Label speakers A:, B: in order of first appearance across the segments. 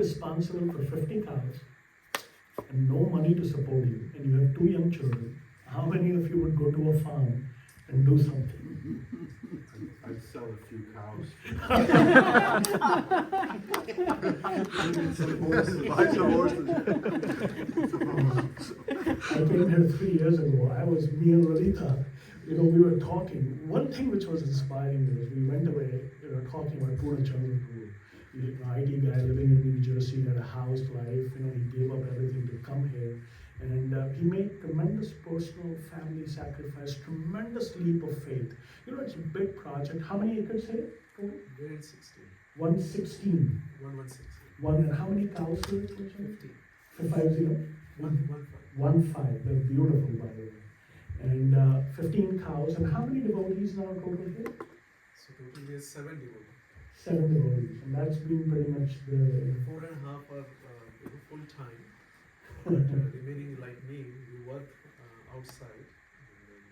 A: responsible for 50 cows and no money to support you, and you have two young children, how many of you would go to a farm and do something?
B: I'd sell a few cows. Buy some horses.
A: I came here 3 years ago. Me and Lolita, we were talking. One thing which was inspiring was we went away, talking about Pune Chandrapur. An IT guy living in New Jersey, had a house life, he gave up everything to come here. And he made tremendous personal family sacrifice, tremendous leap of faith. It's a big project. How many acres here?
C: 116.
A: 116.
C: 116.
A: And how many cows here?
C: 50.
A: 50? 1-5. They're beautiful, by the way. And 15 cows. And how many devotees now total here?
C: So total there's 7 devotees.
A: 7 devotees. And that's been pretty much the...
C: 4.5 are full time. But remaining like me, we work outside and then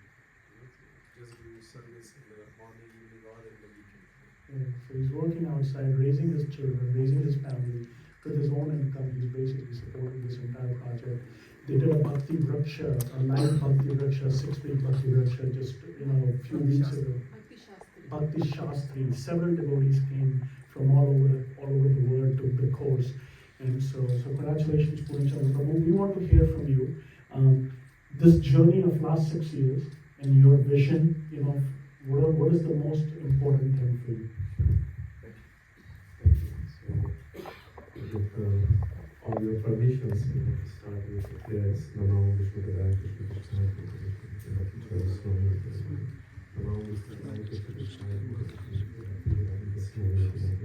C: just do service in the morning, evening, or in the weekend.
A: Yeah, so he's working outside, raising his children, raising his family. With his own income, he's basically supporting this entire project. They did a Bhakti Vraksha, a live Bhakti Vraksha, 6-week Bhakti Vraksha, just a few weeks ago. Bhakti Shastri. Several devotees came from all over the world to the course. And so congratulations, Purachandra Prabhu. We want to hear from you. This journey of last 6 years and your vision, what is the most important thing for you?
D: Thank you. So, with all your permissions, to start with the prayers. Namo Vishnu Padaya Krishna Krishna Krishna Krishna Swami Namo Vishnu Padaya Krishna Krishna Krishna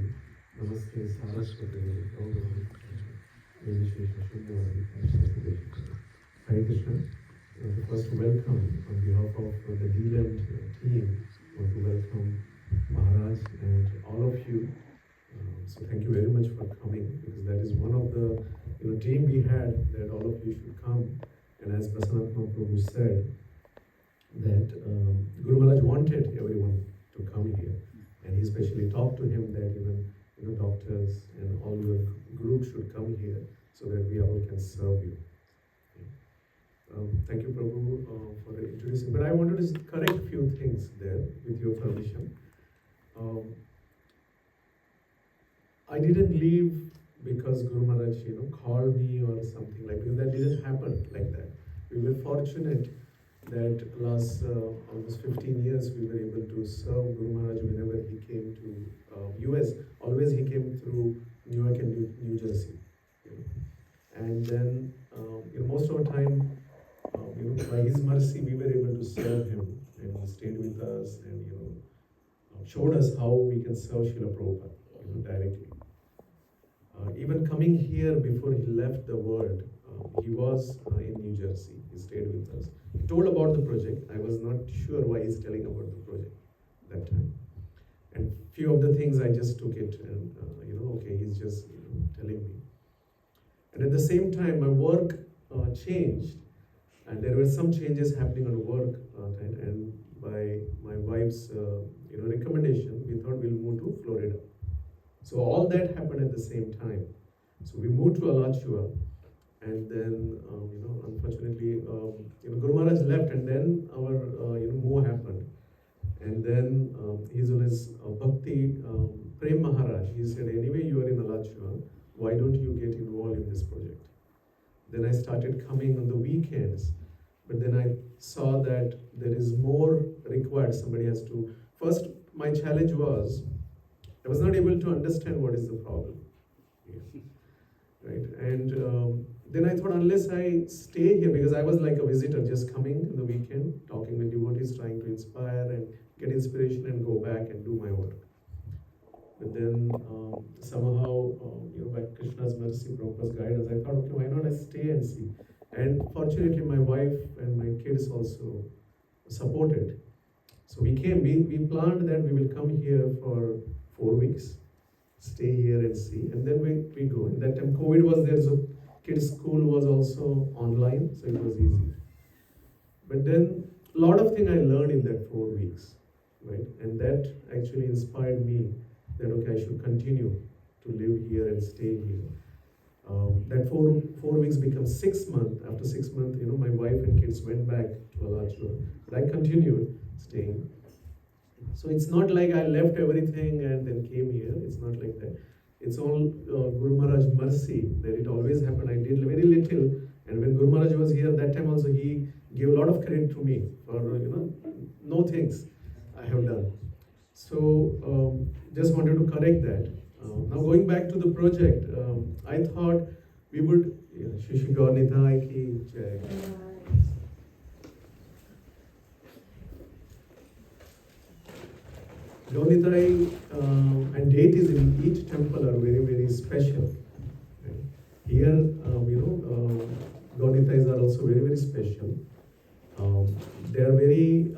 D: Namaste Saraswati Gaurava Hare Krishna. First, welcome on behalf of the Deland team. I want to welcome Maharaj and all of you. So thank you very much for coming, because that is one of the dream we had, that all of you should come. And as Prasanatma Prabhu said, that Guru Maharaj wanted everyone to come here, and he especially talked to him that even doctors and all your groups should come here so that we all can serve you. Thank you, Prabhu, for the introducing. But I wanted to correct a few things there, with your permission. I didn't leave because Guru Maharaj, called me or something like that, because that didn't happen like that. We were fortunate that last almost 15 years we were able to serve Guru Maharaj whenever he came to US. Always he came through New York and New Jersey. And then most of the time, by his mercy, we were able to serve him, and he stayed with us and showed us how we can serve Srila Prabhupada directly. Even coming here before he left the world, he was in New Jersey. He stayed with us. He told about the project. I was not sure why he's telling about the project that time. And few of the things I just took it and okay, he's just telling me. And at the same time, my work changed, and there were some changes happening on work, and by my wife's recommendation, we thought we'll move to Florida. So all that happened at the same time. So we moved to Alachua, and then unfortunately, Guru Maharaj left, and then our move happened. And then His Holiness Bhakti Prem Maharaj, he said, anyway, you are in Alachua, why don't you get involved in this project? Then I started coming on the weekends, but then I saw that there is more required. Somebody has to, first my challenge was, I was not able to understand what is the problem. Yeah. Right? And then I thought, unless I stay here, because I was like a visitor, just coming in the weekend, talking with devotees, trying to inspire and get inspiration and go back and do my work. But then somehow, by Krishna's mercy, Prabhupada's guidance, I thought, okay, why not I stay and see? And fortunately, my wife and my kids also supported. So we planned that we will come here for 4 weeks, stay here and see, and then we go. In that time, COVID was there, so kids' school was also online, so it was easy. But then, a lot of things I learned in that 4 weeks, right? And that actually inspired me that, okay, I should continue to live here and stay here. That four weeks becomes 6 months. After 6 months, my wife and kids went back to Alachua, but I continued staying. So it's not like I left everything and then came here. It's not like that. It's all Guru Maharaj mercy that it always happened. I did very little, and when Guru Maharaj was here, that time also he gave a lot of credit to me for no things I have done. So just wanted to correct that. Now going back to the project, I thought we would. Shishi Gaur Nithai ki jai. Gaunitai and deities in each temple are very, very special. Right? Here, Gaunitais are also very, very special. They are very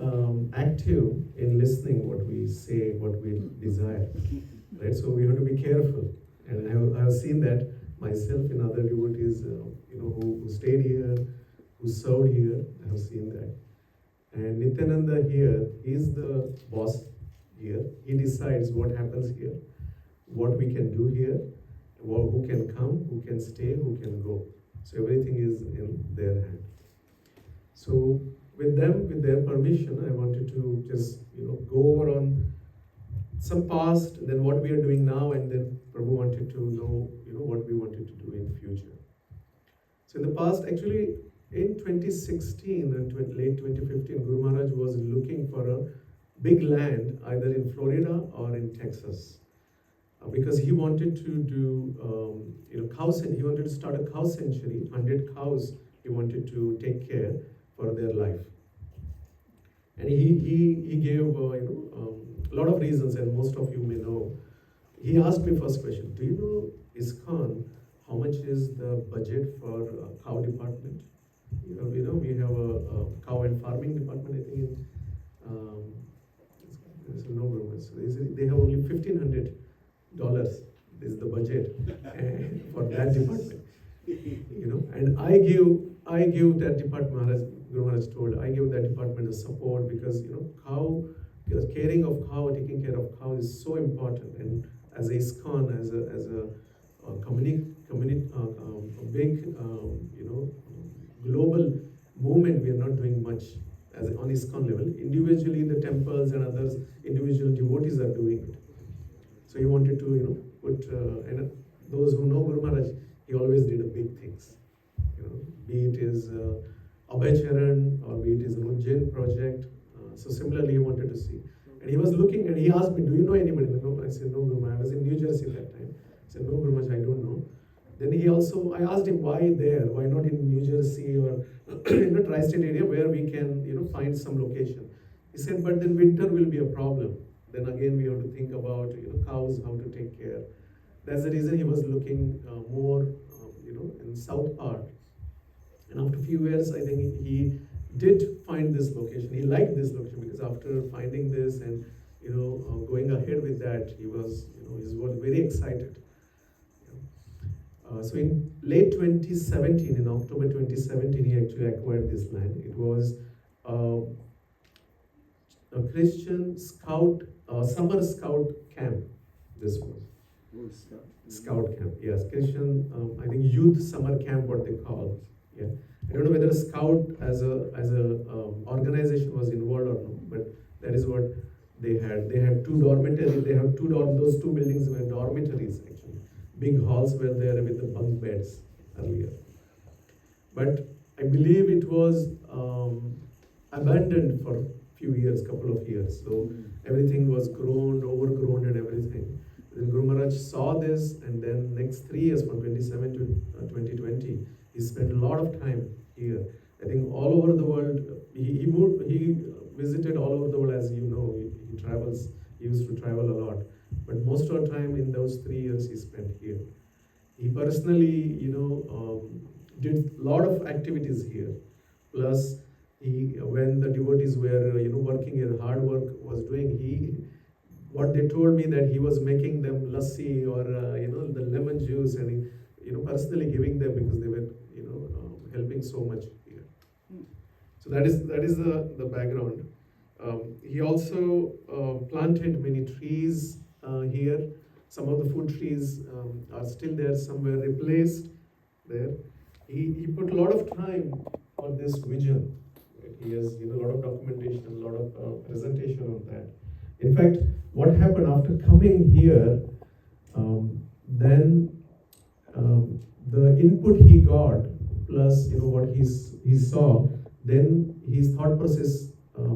D: active in listening what we say, what we desire. Right? So we have to be careful. And I have seen that myself in other devotees, who stayed here, who served here. I have seen that. And Nityananda here, he is the boss here. He decides what happens here, what we can do here, who can come, who can stay, who can go. So everything is in their hand. So with them, with their permission, I wanted to just go over on some past, then what we are doing now, and then Prabhu wanted to know what we wanted to do in future. So in the past, actually in 2016 and late 2015, Guru Maharaj was looking for a big land either in Florida or in Texas, because he wanted to do cow sanctuary. He wanted to start a cow sanctuary, 100 cows he wanted to take care for their life. And he gave a lot of reasons, and most of you may know. He asked me first question, do you know ISKCON, how much is the budget for cow department? We have a cow and farming department, I think in no government. So they have only $1,500 is the budget for that department. And I give that department, as Guru Maharaj told, I give that department a support because because caring of cow, taking care of cow is so important. And as a ISKCON, as a big global movement, we are not doing much on ISKCON level. Individually, the temples and others, individual devotees are doing it. So he wanted to put and those who know Guru Maharaj, he always did a big things. Be it his Abhay Charan or be it his Ujjain project. So similarly, he wanted to see. And he was looking and he asked me, do you know anybody? No, I said, no, Guru Maharaj. I was in New Jersey that time. I said, no, Guru Maharaj, I don't know. Then I asked him, why there? Why not in New Jersey or in the tri-state area where we can, find some location? He said, but then winter will be a problem. Then again, we have to think about, cows, how to take care. That's the reason he was looking more, in south part. And after a few years, I think he did find this location. He liked this location because after finding this and, going ahead with that, he was very excited. So in late 2017, in October 2017, he actually acquired this land. It was a Christian scout, summer scout camp. This was scout camp. Yes, Christian. I think youth summer camp, what they call. Yeah, I don't know whether a scout as a organization was involved or not, but that is what they had. They had two dormitories. They have those two buildings were dormitories actually. Big halls were there with the bunk beds earlier. But I believe it was abandoned for a few years, couple of years. So everything was overgrown and everything. Then Guru Maharaj saw this, and then next 3 years, from 27 to 2020, he spent a lot of time here. I think all over the world, he visited all over the world, as you know, he travels, he used to travel a lot. But most of the time in those 3 years he spent here. He personally, did a lot of activities here. Plus, when the devotees were, working here, hard work was doing, what they told me that he was making them lassi or, the lemon juice and, personally giving them because they were, helping so much here. So that is the background. He also planted many trees here. Some of the fruit trees are still there, somewhere replaced there. He put a lot of time on this vision. Right? He has a lot of documentation, a lot of presentation on that. In fact, what happened after coming here, then the input he got plus what he saw, then his thought process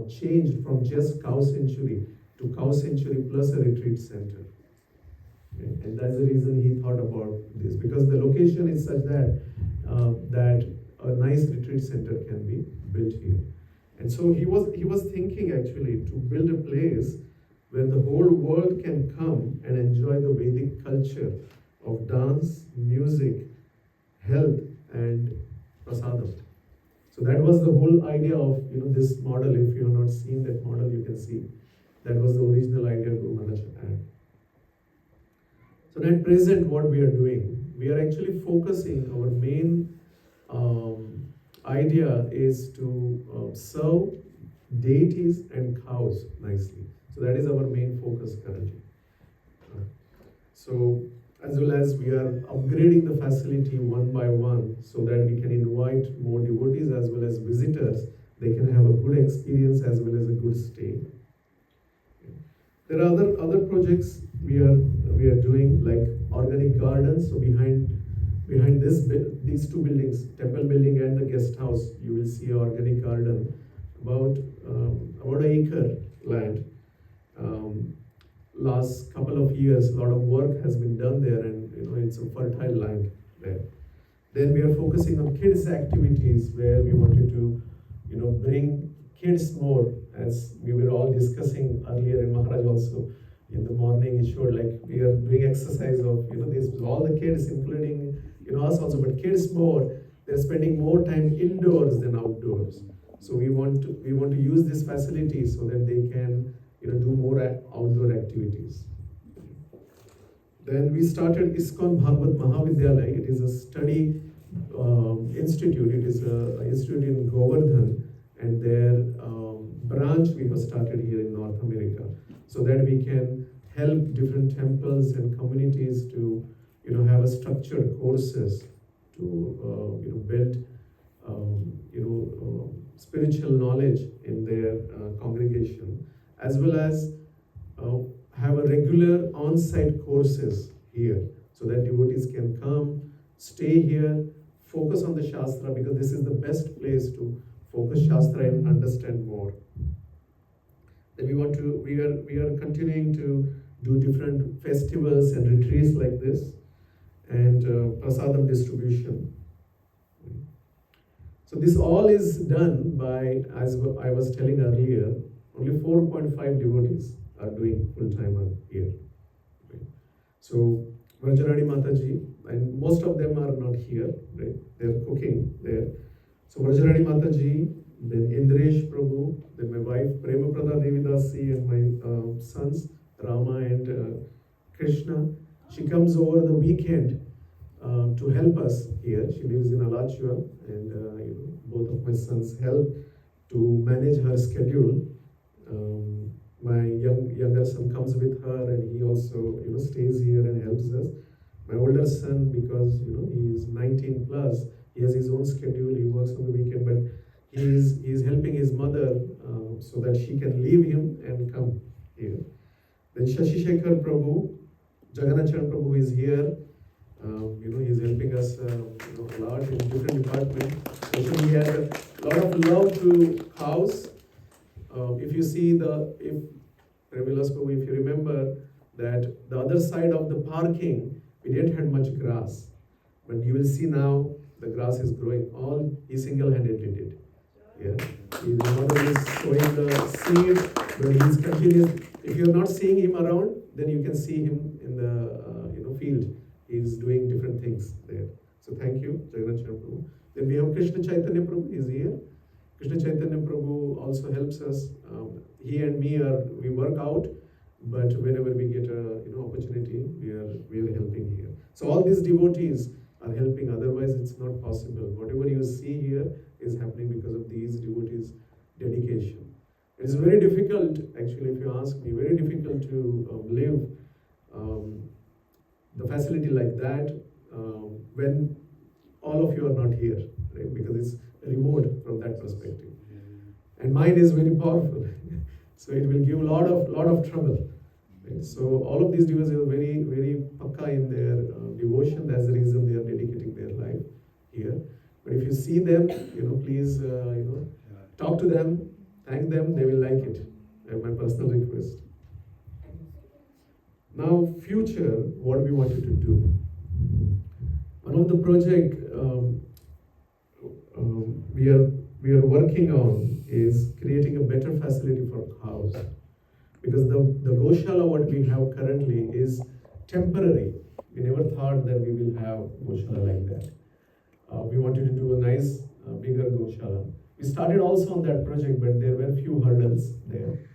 D: changed from just cow sanctuary to cow sanctuary plus a retreat center. Okay? And that's the reason he thought about this, because the location is such that that a nice retreat center can be built here. And so he was thinking actually to build a place where the whole world can come and enjoy the Vedic culture of dance, music, health, and prasadam. So that was the whole idea of this model. If you have not seen that model, you can see that was the original idea Guru Maharaj had. So at present, what we are doing, we are actually focusing. Our main idea is to serve deities and cows nicely. So that is our main focus currently. So as well as we are upgrading the facility one by one so that we can invite more devotees as well as visitors. They can have a good experience as well as a good stay. There are other projects we are doing, like organic gardens. So behind these two buildings, temple building and the guest house, you will see an organic garden, about an acre land. Last couple of years, a lot of work has been done there, and it's a fertile land there. Then we are focusing on kids activities, where we wanted to bring kids more, as we were all discussing earlier in Maharaj also. In the morning, he showed like we are doing exercise of this, all the kids, including us also, but kids more. They're spending more time indoors than outdoors. So we want to use this facility so that they can do more outdoor activities. Then we started ISKCON Bhagavad Mahavidyalaya. It is a study institute. It is an institute in Govardhan, and their branch we have started here in North America, so that we can help different temples and communities to have a structured courses to build spiritual knowledge in their congregation, as well as have a regular on-site courses here, so that devotees can come, stay here, focus on the Shastra, because this is the best place to focus Shastra and understand more. Then we are continuing to do different festivals and retreats like this, and prasadam distribution. So this all is done by, as I was telling earlier, only 4.5 devotees are doing full-time here. Right? So Vrajrani Mataji, and most of them are not here, right? They're cooking there. So Vrajrani Mataji, then Indresh Prabhu, then my wife Premaprada Devidasi, and my sons Rama and Krishna. She comes over the weekend to help us here. She lives in Alachua, and both of my sons help to manage her schedule. My younger son comes with her, and he also stays here and helps us. My older son, because he is 19 plus, he has his own schedule. He works on the weekend, but he is helping his mother so that she can leave him and come here. Then Shashi Shekhar Prabhu, Jagannath Prabhu is here. He's helping us a lot in different departments. Especially he has a lot of love to cows. If you see if you remember that the other side of the parking, we didn't have much grass, but you will see now the grass is growing. All he single-handedly did. Yeah, he not only sowing the seed, but he's continuous. If you're not seeing him around, then you can see him in the field. He's doing different things there. So thank you, Jagannath Prabhu. Then we have Krishna Chaitanya Prabhu is here. Krishna Chaitanya Prabhu also helps us. He and me we work out, but whenever we get a opportunity, we are helping here. So all these devotees are helping. Otherwise, it's not possible. Whatever you see here is happening because of these devotees' dedication. It is very difficult, actually, if you ask me, very difficult to live the facility like that when all of you are not here, right? Because it's remote from that perspective. And mind is very powerful, so it will give a lot of trouble. Right? So all of these devotees are very pakka in their devotion. That's the reason they are dedicating their life here. But if you see them, please, talk to them, thank them. They will like it. My personal request. Now, future, what we wanted to do. One of the project we are working on is creating a better facility for cows, because the Goshala what we have currently is temporary. We never thought that we will have Goshala like that. We wanted to do a nice bigger Goshala. We started also on that project, but there were few hurdles there.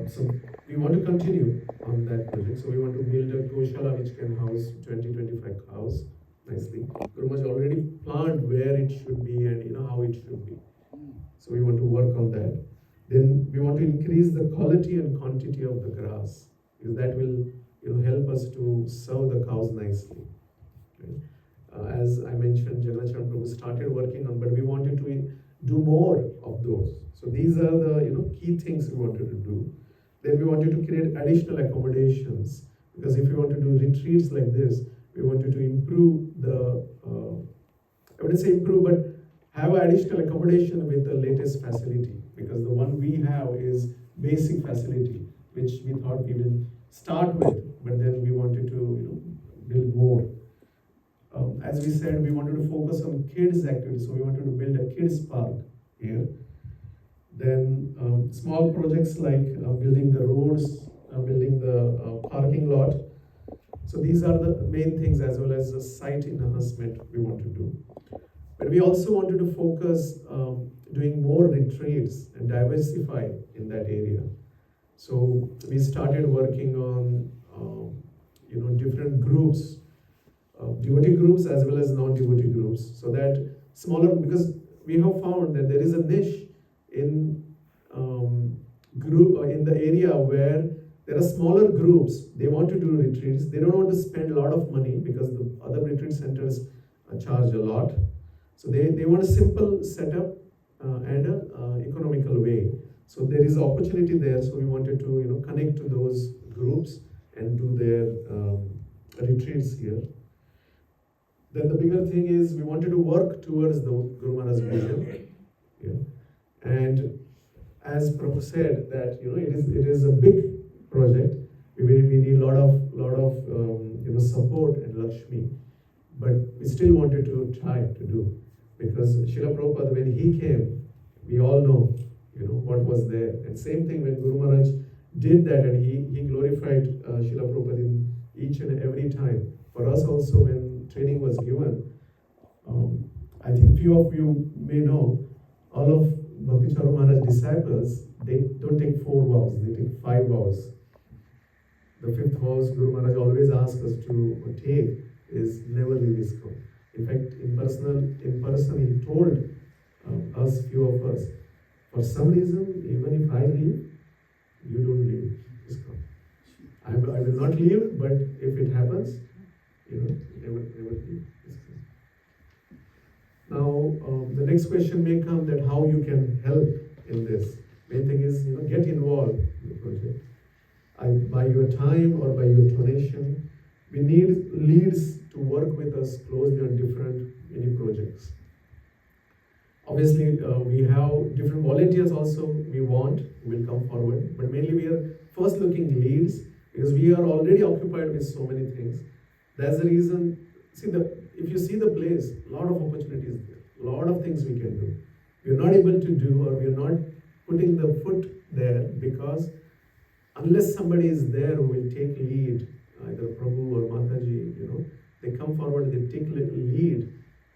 D: So we want to continue on that project. So we want to build a Goshala which can house 20-25 cows nicely. Gurumaji already planned where it should be and how it should be. So we want to work on that. Then we want to increase the quality and quantity of the grass, because that will help us to serve the cows nicely. Okay? As I mentioned, Jagannath Prabhu started working on, but we wanted to do more of those. So these are the key things we wanted to do. Then we wanted to create additional accommodations, because if we want to do retreats like this, we wanted to improve the, I wouldn't say improve, but have additional accommodation with the latest facility, because the one we have is basic facility, which we thought we will start with, but then we wanted to build more. As we said, we wanted to focus on kids activities, so we wanted to build a kids park here. Then small projects like building the roads, building the parking lot. So these are the main things, as well as the site enhancement we want to do. But we also wanted to focus doing more retreats and diversify in that area. So we started working on different groups, devotee groups as well as non-devotee groups, so that smaller, because we have found that there is a niche in group in the area where there are smaller groups. They want to do retreats. They don't want to spend a lot of money, because the other retreat centers charge a lot. So they want a simple setup and a economical way. So there is opportunity there. So we wanted to connect to those groups and do their retreats here. Then the bigger thing is we wanted to work towards the Guru Maharaj's vision. Yeah. And as Prabhu said that it is a big project. We need a lot of support and Lakshmi, but we still wanted to try to do, because Srila Prabhupada, when he came, we all know what was there. And same thing when Guru Maharaj did that, and he glorified Srila Prabhupada in each and every time. For us also, when training was given, I think few of you may know, all of Bhakti Charu Maharaj's disciples, they don't take 4 vows, they take 5 vows. The 5th vows Guru Maharaj always asks us to take is never leave ISKCON. In fact, in person he told us, few of us, for some reason, even if I leave, you don't leave ISKCON. I will not leave, but if it happens, never leave ISKCON. Now, the next question may come that how you can help in this. Main thing is, get involved in the project. By your time or by your donation. We need leads to work with us closely on different mini projects. Obviously, we have different volunteers also we want, will come forward, but mainly we are first looking leads, because we are already occupied with so many things. That's the reason, if you see the place, a lot of opportunities there, a lot of things we can do. We are not able to do, or we are not putting the foot there, because unless somebody is there who will take lead, either Prabhu or Mataji, they come forward, they take lead,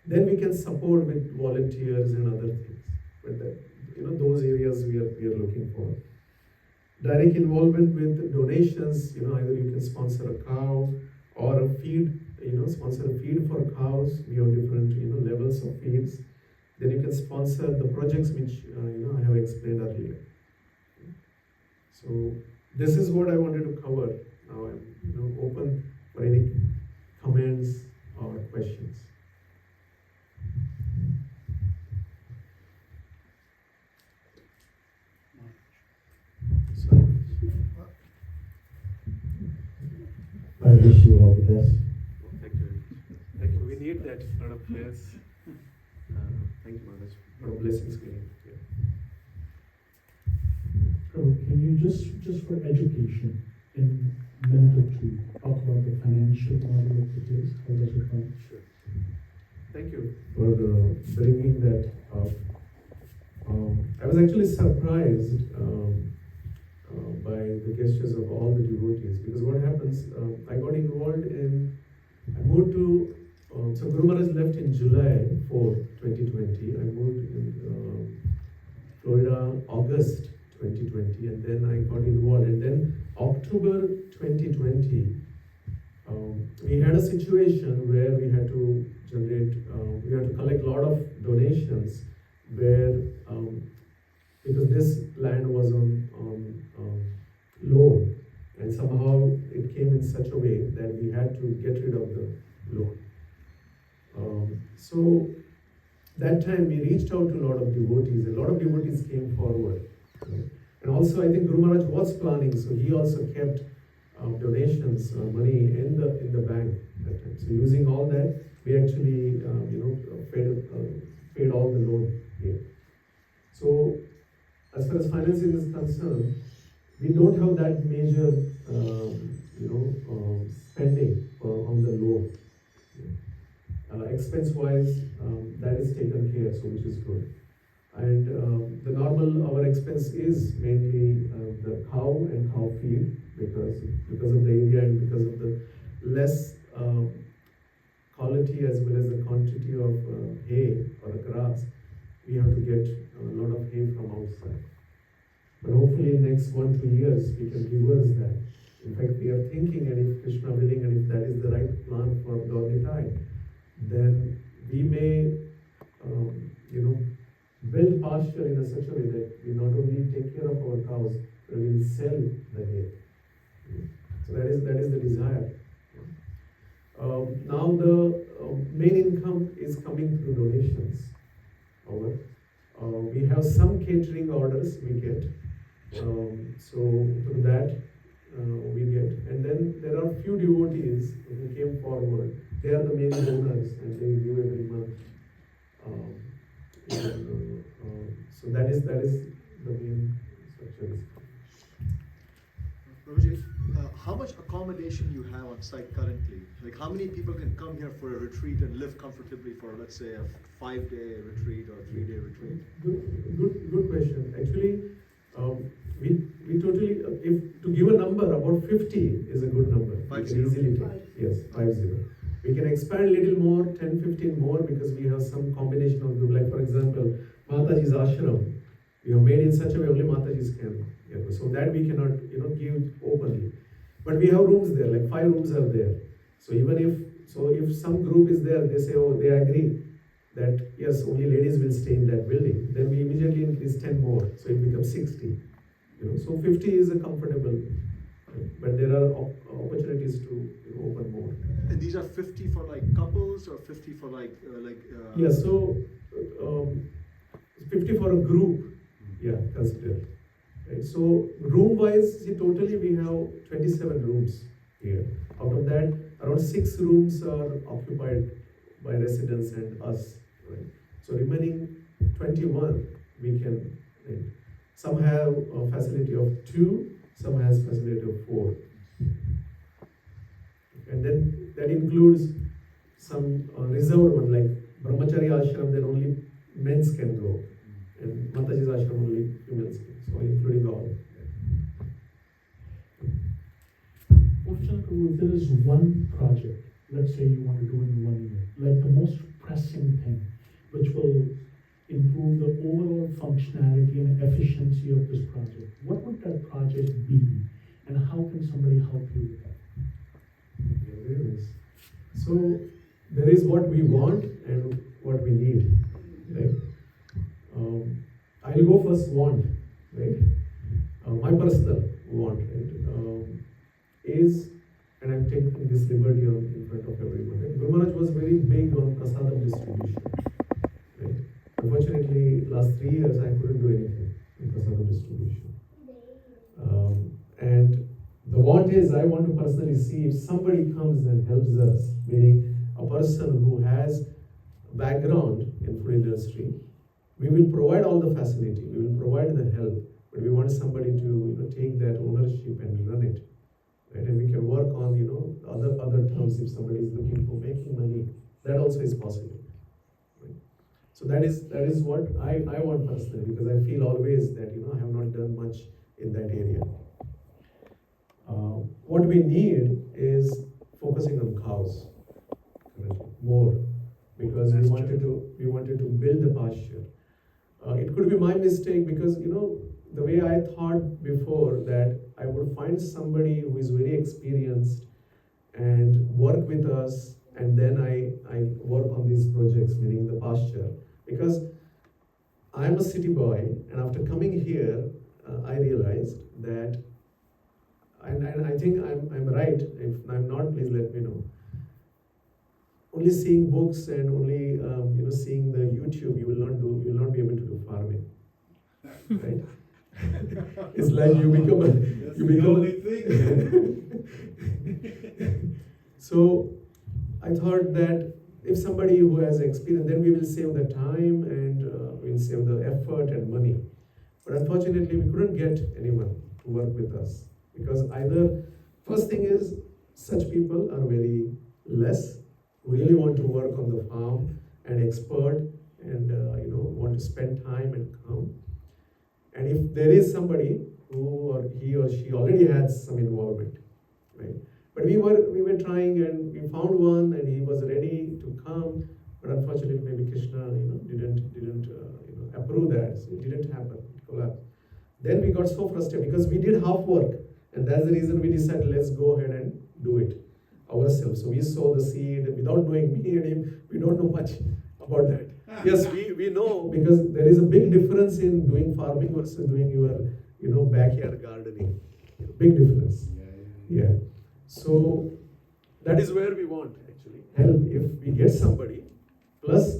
D: then we can support with volunteers and other things. But those areas we are looking for. Direct involvement with donations, either you can sponsor a cow or a feed, sponsor a feed for cows. We have different, levels of feeds. Then you can sponsor the projects which, I have explained earlier. So this is what I wanted to cover. Now I'm, open for any comments or questions. Sorry.
E: I wish you all the best.
D: Thank you. Thank you. We need that lot of prayers. Thank you, Maharaj. Lot of blessings we need. Yeah.
A: So can you just for education, in a minute or two, talk about the financial model of the place? How does it run?
D: Sure. Thank you for bringing that up. I was actually surprised by the gestures of all the devotees, because what happens, I got involved in, I moved to, so Guru Maharaj left in July 4, 2020. I moved in Florida August 2020, and then I got involved, and then October 2020, we had a situation where we had to generate, we had to collect a lot of donations where, because this land was on loan, and somehow it came in such a way that we had to get rid of the loan. So that time we reached out to a lot of devotees. A lot of devotees came forward, right? And also I think Guru Maharaj was planning, so he also kept donations, money in the bank that time. So using all that, we actually paid all the loan here. So as far as financing is concerned, we don't have that major spending on the loan. Expense-wise, that is taken care, so which is good. And the normal, our expense is mainly the cow and cow feed, because of the area and because of the less quality as well as the quantity of hay or grass, we have to get a lot of hay from outside. But hopefully in next 1-2 years, we can reverse that. In fact, we are thinking, and if Krishna willing, and if that is the right plan for Gauritai, then we may, build pasture in such a way that we not only take care of our cows, but we will sell the hay. So that is the desire. Now the main income is coming through donations. We have some catering orders we get. So through that we get, and then there are few devotees who came forward. They are the main donors, and they give every month. So that is the main structure.
F: Prabhuji, how much accommodation you have on site currently? Like how many people can come here for a retreat and live comfortably for, let's say, a 5-day retreat or a 3-day retreat?
D: Good question. Actually, we totally, if to give a number, about 50 is a good number.
F: 50?
D: We can easily take. Yes, 50. We can expand a little more, 10, 15 more, because we have some combination of group. Like for example, Mataji's ashram, we have made in such a way only Mataji's can. So that we cannot, give openly. But we have rooms there, like 5 rooms are there. So even if some group is there, they say, oh, they agree that yes, only ladies will stay in that building, then we immediately increase 10 more, so it becomes 60. So 50 is a comfortable, but there are opportunities to open more.
F: And these are 50 for like couples or 50 for
D: Yeah, so 50 for a group, yeah, consider. Right? So room wise, totally we have 27 rooms here. Out of that, around 6 rooms are occupied by residents and us. Right? So remaining 21 we can rent. Some have a facility of 2, some has facility of 4. And then that includes some reserved one, like Brahmachari ashram, then only men's can go. And Mataji's ashram, only females can. So including all.
A: If there is one project, let's say you want to do in 1 year, like the most pressing thing, which will improve the overall functionality and efficiency of this project, what would that project be, and how can somebody help you with that?
D: Yeah, very nice. So there is what we want and what we need, right? I'll go first want, right? My personal want, right, is and I'm taking this liberty in front of everyone. Right? Guru Maharaj was very big on prasadam distribution. Right? Unfortunately, last 3 years I couldn't do anything in prasadam distribution. And the want is, I want to personally see if somebody comes and helps us, meaning a person who has background in food industry. We will provide all the facility, we will provide the help, but we want somebody to take that ownership and run it. Right? And we can work on other terms if somebody is looking for making money. That also is possible. Right? So that is what I want personally, because I feel always that I have not done much in that area. What we need is focusing on cows more, because we wanted to build the pasture. It could be my mistake, because the way I thought before, that I would find somebody who is very experienced and work with us, and then I work on these projects, meaning the pasture, because I'm a city boy, and after coming here, I realized that, and I think I'm right. If I'm not, please let me know. Only seeing books and only seeing the YouTube, you will not be able to do farming, right? It's like you become
B: the only thing.
D: So I thought that if somebody who has experience, then we will save the time and we'll save the effort and money. But unfortunately, we couldn't get anyone to work with us, because either, first thing is, such people are very less, who really want to work on the farm and expert and want to spend time and come. And if there is somebody who or he or she already has some involvement, right? But we were trying, and we found one, and he was ready to come, but unfortunately maybe Krishna didn't approve that, so it didn't happen, it collapsed. Then we got so frustrated because we did half work, and that's the reason we decided, let's go ahead and do it ourselves. So we sow the seed without knowing me and him. We don't know much about that. Yes, we know, because there is a big difference in doing farming versus doing your backyard gardening. Big difference. Yeah. So that is where we want actually help. If we get somebody, plus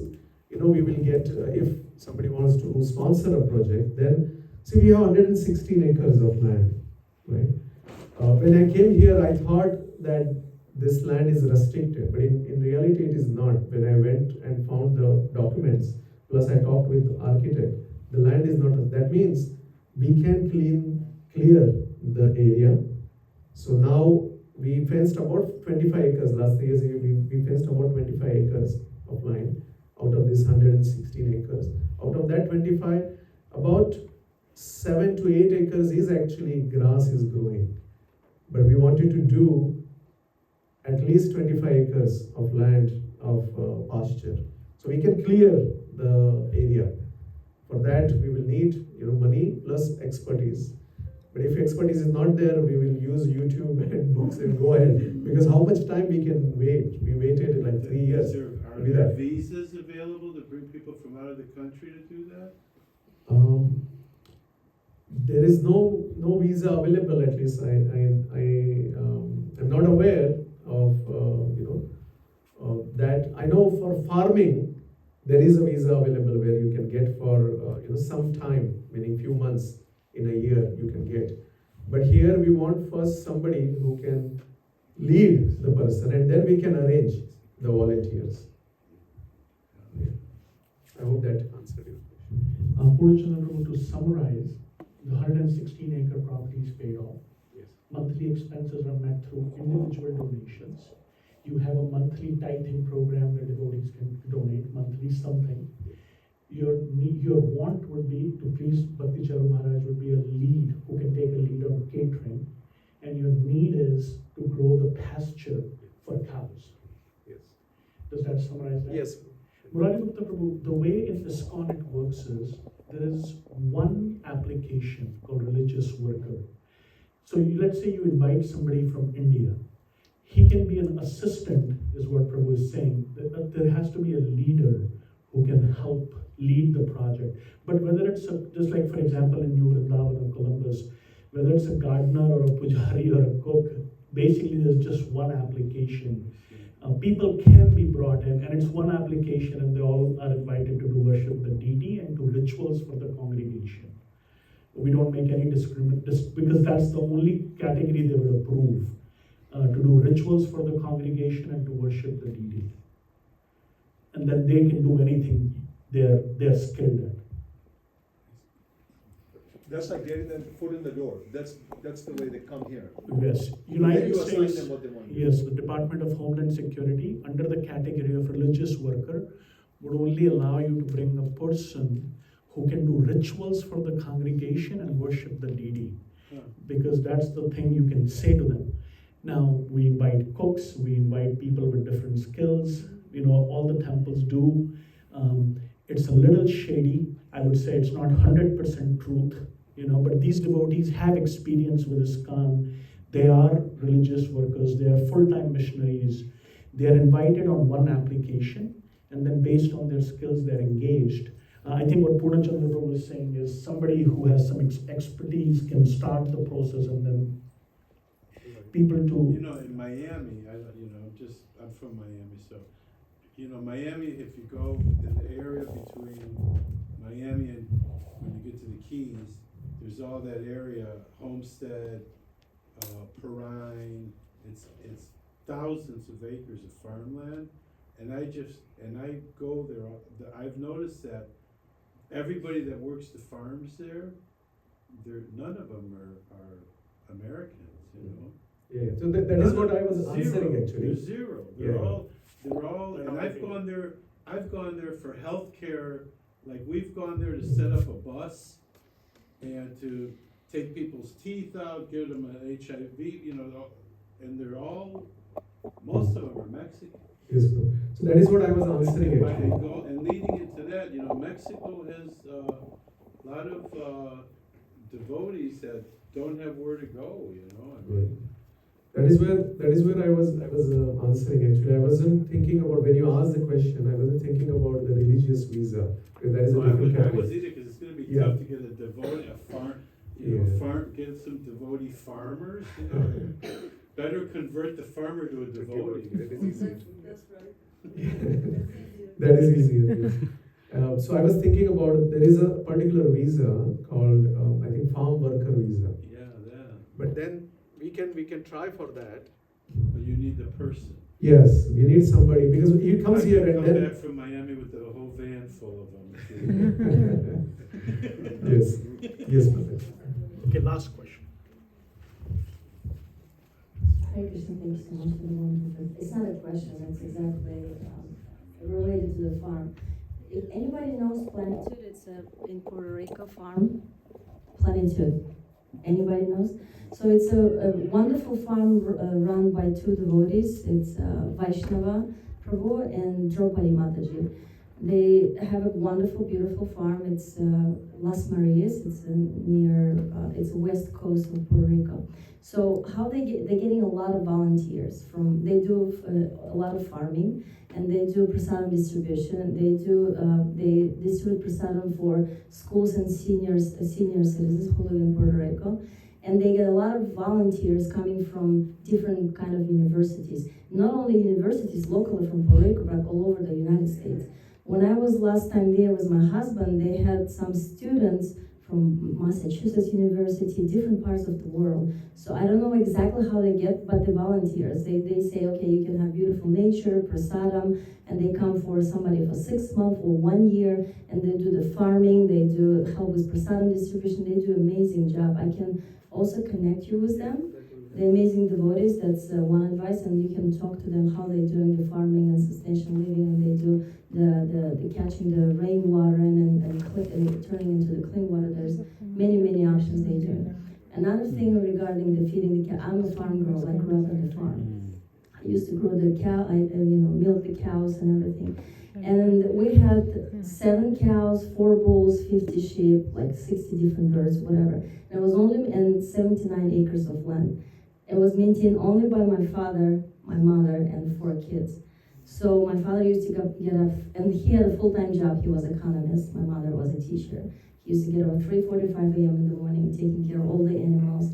D: we will get if somebody wants to sponsor a project, then see, we have 116 acres of land, right? When I came here, I thought that this land is restricted, but in reality it is not. When I went and found the documents, plus I talked with the architect, the land is not. That means we can clear the area. So now we fenced about 25 acres. Last 3 years we fenced about 25 acres of land out of this 116 acres. Out of that 25, about 7 to 8 acres is actually grass is growing. But we wanted to do at least 25 acres of land of pasture. So we can clear the area. For that, we will need money plus expertise. But if expertise is not there, we will use YouTube and books and go ahead. Because how much time we can wait? We waited like 3 years.
B: Are there visas available to bring people from out of the country to do that?
D: There is no visa available. At least I'm not aware of that. I know for farming there is a visa available where you can get for some time, meaning few months in a year you can get. But here we want first somebody who can lead the person, and then we can arrange the volunteers. Yeah. I hope that answered your question.
A: Purachandra, to summarize, the 116-acre property is paid off.
D: Yes.
A: Monthly expenses are met through individual donations. You have a monthly tithing program where devotees can donate monthly something. Your want would be to please Bhakti Charu Maharaj would be a lead who can take a lead on catering, and your need is to grow the pasture for cows.
D: Yes.
A: Does that summarize that?
D: Yes.
A: Murari Gupta Prabhu, the way in ISKCON it works is there is one application called religious worker. So let's say you invite somebody from India. He can be an assistant, is what Prabhu is saying. There has to be a leader who can help lead the project. But whether it's just like, for example, in New Vrindavan or Columbus, whether it's a gardener or a pujari or a cook, Basically, there's just one application. People can be brought in, and it's one application, and they all are invited to do worship the deity and do rituals for the congregation. We don't make any discrimination because that's the only category they would approve, to do rituals for the congregation and to worship the deity. And then they can do anything they're skilled at.
F: That's like getting them foot in the door. That's the way they come here.
A: Yes,
F: Then
A: United
F: you assign
A: States.
F: them what they want.
A: Yes, the Department of Homeland Security, under the category of religious worker, would only allow you to bring a person who can do rituals for the congregation and worship the deity, because that's the thing you can say to them. Now, we invite cooks, we invite people with different skills, all the temples do. It's a little shady. I would say it's not 100% truth, but these devotees have experience with ISKCON. They are religious workers, they are full-time missionaries. They are invited on one application, and then based on their skills, they're engaged. I think what Purna Chandra was saying is somebody who has some expertise can start the process, and then people to...
B: In Miami, I'm from Miami, so, Miami, if you go in the area between Miami and when you get to the Keys, there's all that area, Homestead, Perrine, it's thousands of acres of farmland, and I go there, I've noticed that everybody that works the farms there, none of them are Americans,
D: Yeah, so that is what I was answering actually.
B: They're zero. They're all, and I've gone there for healthcare. Like, we've gone there to set up a bus and to take people's teeth out, give them an HIV, and they're all, most of them are Mexican.
D: Yes, bro. So that is what I was answering actually.
B: And leading into that, Mexico has a lot of devotees that don't have where to go,
D: Right. That is where I was answering actually. I wasn't thinking about, when you asked the question, I wasn't thinking about the religious visa. Because that is a different
B: I
D: category.
B: was either, because it's going to be
D: Yeah.
B: tough to get a devotee, get some devotee farmers. Better convert the farmer to a devotee.
G: That's right.
D: That is easier. Yes. So I was thinking about, there is a particular visa called I think farm worker visa.
B: Yeah, that.
D: But then we can try for that.
B: But you need the person.
D: Yes, we need somebody because he comes
B: I
D: here
B: can
D: and
B: come
D: then.
B: back from Miami with a whole van full of them.
D: Yes, yes, perfect.
A: Okay, last question.
G: Hare Krishna, thank you so much for the wonderful. It's not a question, it's exactly related to the farm. If anybody knows Plenitude, it's in Puerto Rico farm. Plenitude. Anybody knows? So it's a wonderful farm run by two devotees. It's Vaishnava Prabhu and Draupadi Mataji. They have a wonderful, beautiful farm. It's Las Marias. It's it's west coast of Puerto Rico. So how they're getting a lot of volunteers from. They do a lot of farming, and they do prasadam distribution. They distribute prasadam for schools and senior citizens who live in Puerto Rico. And they get a lot of volunteers coming from different kind of universities. Not only universities locally from Puerto Rico, but all over the United States. When I was last time there with my husband, they had some students from Massachusetts University, different parts of the world. So I don't know exactly how they get, but the volunteers, they say, okay, you can have beautiful nature, prasadam, and they come for somebody for 6 months or 1 year, and they do the farming, they do help with prasadam distribution, they do an amazing job. I can also connect you with them. The amazing devotees, that's one advice, and you can talk to them how they're doing the farming and sustainable living, and they do the catching the rainwater and turning into the clean water. There's many options they do. Another thing regarding the feeding the cow, I'm a farm girl, I grew up on the farm. I used to grow the cow, milk the cows and everything. And we had 7 cows, 4 bulls, 50 sheep, like 60 different birds, whatever. And it was only in 79 acres of land. It was maintained only by my father, my mother, and 4 kids. So my father used to get up, and he had a full-time job. He was an economist. My mother was a teacher. He used to get up at 3:45 a.m. in the morning, taking care of all the animals.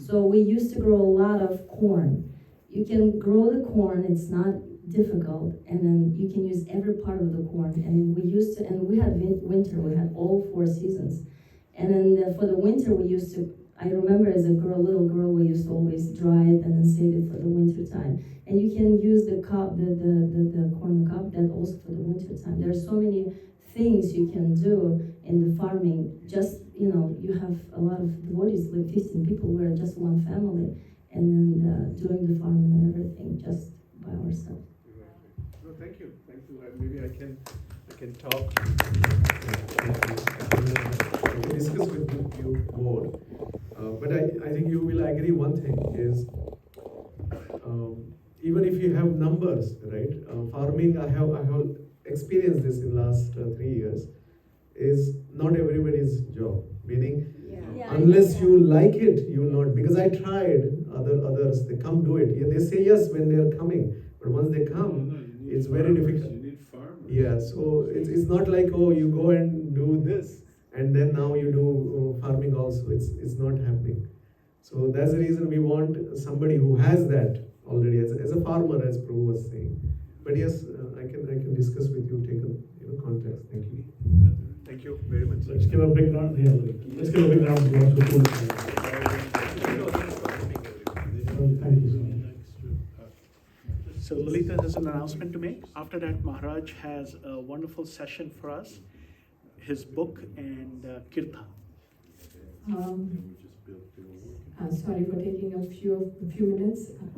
G: So we used to grow a lot of corn. You can grow the corn, it's not difficult, and then you can use every part of the corn. And we used to, and we had winter, we had all 4 seasons. And then for the winter, we used to, I remember as a little girl, we used to always dry it and then save it for the winter time. And you can use the cob, the corn cob, that also for the winter time. There are so many things you can do in the farming. Just, you have a lot of devotees, like 15 people, we're just one family, and then doing the farming and everything just by ourselves.
D: No, thank you. Maybe I can talk. I can discuss with you more. But I think you will agree one thing is, even if you have numbers, right? Farming, I have experienced this in last 3 years, is not everybody's job. Meaning,
G: Yeah,
D: unless you like it, you will not. Because I tried, others, they come do it. Yeah, they say yes when they are coming, but once they come, it's very difficult.
B: You need farmers.
D: Yeah, so it's not like, oh, you go and do this, and then now you do farming also. It's not happening. So that's the reason we want somebody who has that already as a farmer, as Prabhu was saying. But yes, I can discuss with you, take a context. Thank you. Thank you very much.
A: Let's give a big round here. Let's give a big round of applause for Pooja. Thank you. So Lalita has an announcement to make. After that, Maharaj has a wonderful session for us, his book and kirtan.
H: Sorry for taking a few minutes.